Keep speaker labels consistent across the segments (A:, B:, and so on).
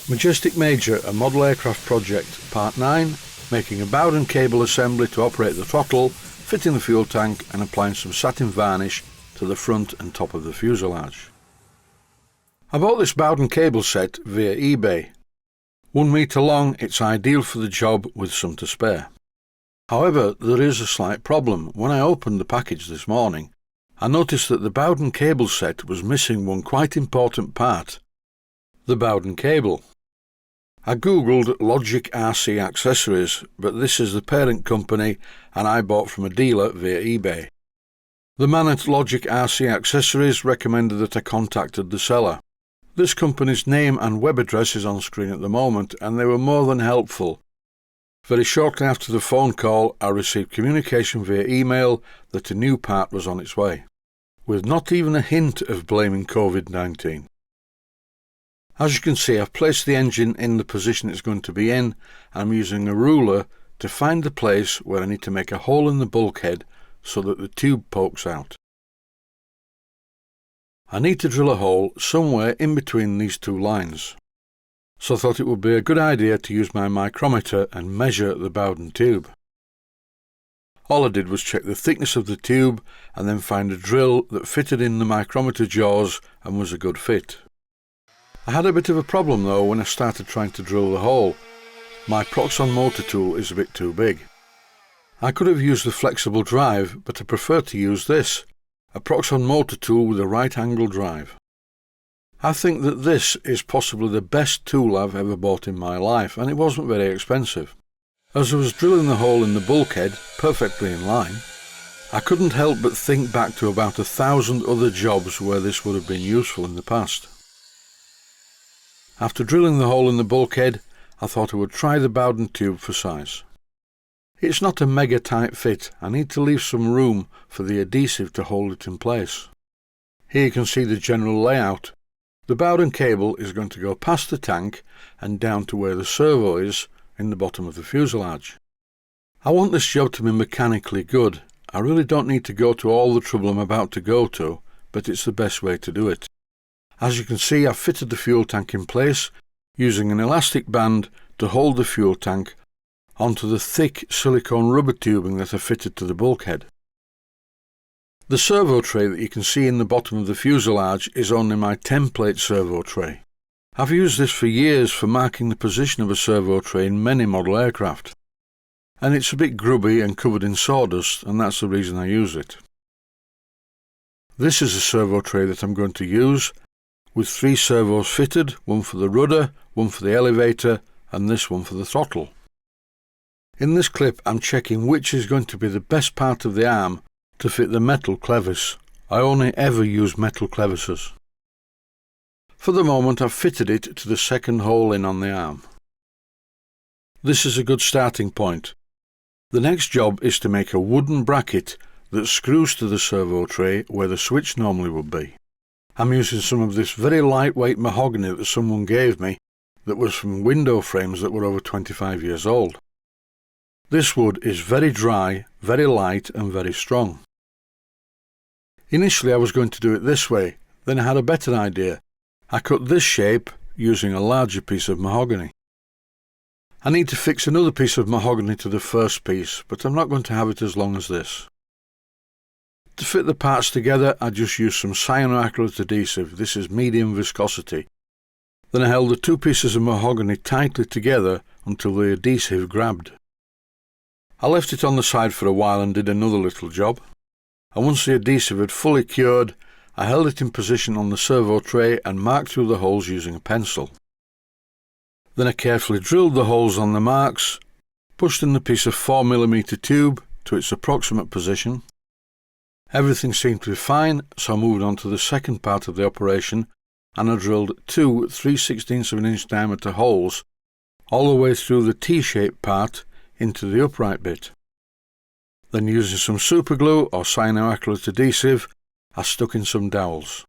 A: Majestic Major, a model aircraft project, Part 9, making a Bowden Cable assembly to operate the throttle, fitting the fuel tank and applying some satin varnish to the front and top of the fuselage. I bought this Bowden Cable set via eBay. 1 metre long, it's ideal for the job with some to spare. However, there is a slight problem. When I opened the package this morning, I noticed that the Bowden Cable set was missing one quite important part: the Bowden Cable. I googled Logic RC accessories, but this is the parent company and I bought from a dealer via eBay. The man at Logic RC accessories recommended that I contacted the seller. This company's name and web address is on screen at the moment, and they were more than helpful. Very shortly after the phone call, I received communication via email that a new part was on its way, with not even a hint of blaming COVID-19. As you can see, I've placed the engine in the position it's going to be in, and I'm using a ruler to find the place where I need to make a hole in the bulkhead so that the tube pokes out. I need to drill a hole somewhere in between these two lines, so I thought it would be a good idea to use my micrometer and measure the Bowden tube. All I did was check the thickness of the tube and then find a drill that fitted in the micrometer jaws and was a good fit. I had a bit of a problem though when I started trying to drill the hole. My Proxxon motor tool is a bit too big. I could have used the flexible drive, but I prefer to use this, a Proxxon motor tool with a right angle drive. I think that this is possibly the best tool I've ever bought in my life, and it wasn't very expensive. As I was drilling the hole in the bulkhead, perfectly in line, I couldn't help but think back to about 1,000 other jobs where this would have been useful in the past. After drilling the hole in the bulkhead, I thought I would try the Bowden tube for size. It's not a mega tight fit. I need to leave some room for the adhesive to hold it in place. Here you can see the general layout. The Bowden cable is going to go past the tank and down to where the servo is in the bottom of the fuselage. I want this job to be mechanically good. I really don't need to go to all the trouble I'm about to go to, but it's the best way to do it. As you can see, I've fitted the fuel tank in place using an elastic band to hold the fuel tank onto the thick silicone rubber tubing that I fitted to the bulkhead. The servo tray that you can see in the bottom of the fuselage is only my template servo tray. I've used this for years for marking the position of a servo tray in many model aircraft, and it's a bit grubby and covered in sawdust, and that's the reason I use it. This is a servo tray that I'm going to use, with 3 servos fitted, one for the rudder, one for the elevator, and this one for the throttle. In this clip I'm checking which is going to be the best part of the arm to fit the metal clevis. I only ever use metal clevises. For the moment I've fitted it to the second hole in on the arm. This is a good starting point. The next job is to make a wooden bracket that screws to the servo tray where the switch normally would be. I'm using some of this very lightweight mahogany that someone gave me that was from window frames that were over 25 years old. This wood is very dry, very light and very strong. Initially I was going to do it this way, then I had a better idea. I cut this shape using a larger piece of mahogany. I need to fix another piece of mahogany to the first piece, but I'm not going to have it as long as this. To fit the parts together, I just used some cyanoacrylate adhesive. This is medium viscosity. Then I held the 2 pieces of mahogany tightly together until the adhesive grabbed. I left it on the side for a while and did another little job. And once the adhesive had fully cured, I held it in position on the servo tray and marked through the holes using a pencil. Then I carefully drilled the holes on the marks, pushed in the piece of 4mm tube to its approximate position. Everything seemed to be fine, so I moved on to the second part of the operation and I drilled 2 3/16 of an inch diameter holes all the way through the T-shaped part into the upright bit. Then using some superglue or cyanoacrylate adhesive, I stuck in some dowels.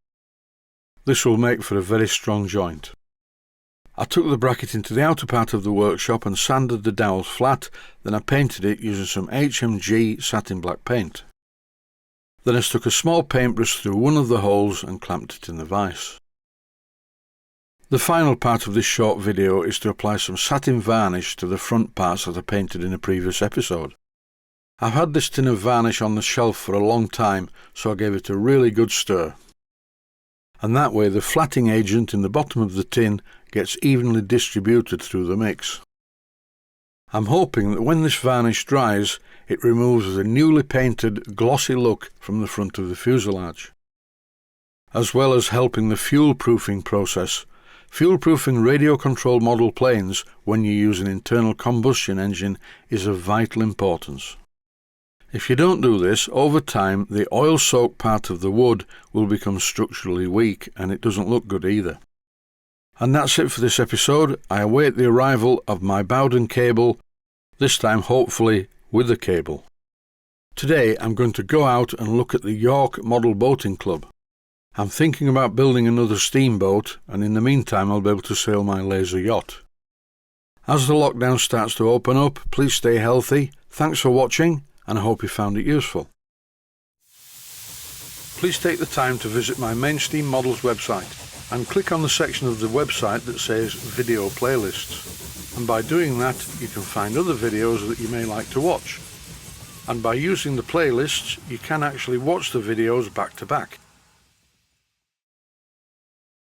A: This will make for a very strong joint. I took the bracket into the outer part of the workshop and sanded the dowels flat, then I painted it using some HMG satin black paint. Then I stuck a small paintbrush through one of the holes and clamped it in the vise. The final part of this short video is to apply some satin varnish to the front parts that I painted in a previous episode. I've had this tin of varnish on the shelf for a long time, so I gave it a really good stir. And that way the flatting agent in the bottom of the tin gets evenly distributed through the mix. I'm hoping that when this varnish dries, it removes the newly painted glossy look from the front of the fuselage. As well as helping the fuel-proofing process, fuel-proofing radio-controlled model planes when you use an internal combustion engine is of vital importance. If you don't do this, over time the oil-soaked part of the wood will become structurally weak and it doesn't look good either. And that's it for this episode. I await the arrival of my Bowden cable, this time hopefully with a cable. Today I'm going to go out and look at the York Model Boating Club. I'm thinking about building another steamboat, and in the meantime I'll be able to sail my laser yacht. As the lockdown starts to open up, please stay healthy. Thanks for watching, and I hope you found it useful. Please take the time to visit my Mainsteam Models website and click on the section of the website that says Video Playlists. And by doing that, you can find other videos that you may like to watch. And by using the playlists, you can actually watch the videos back to back.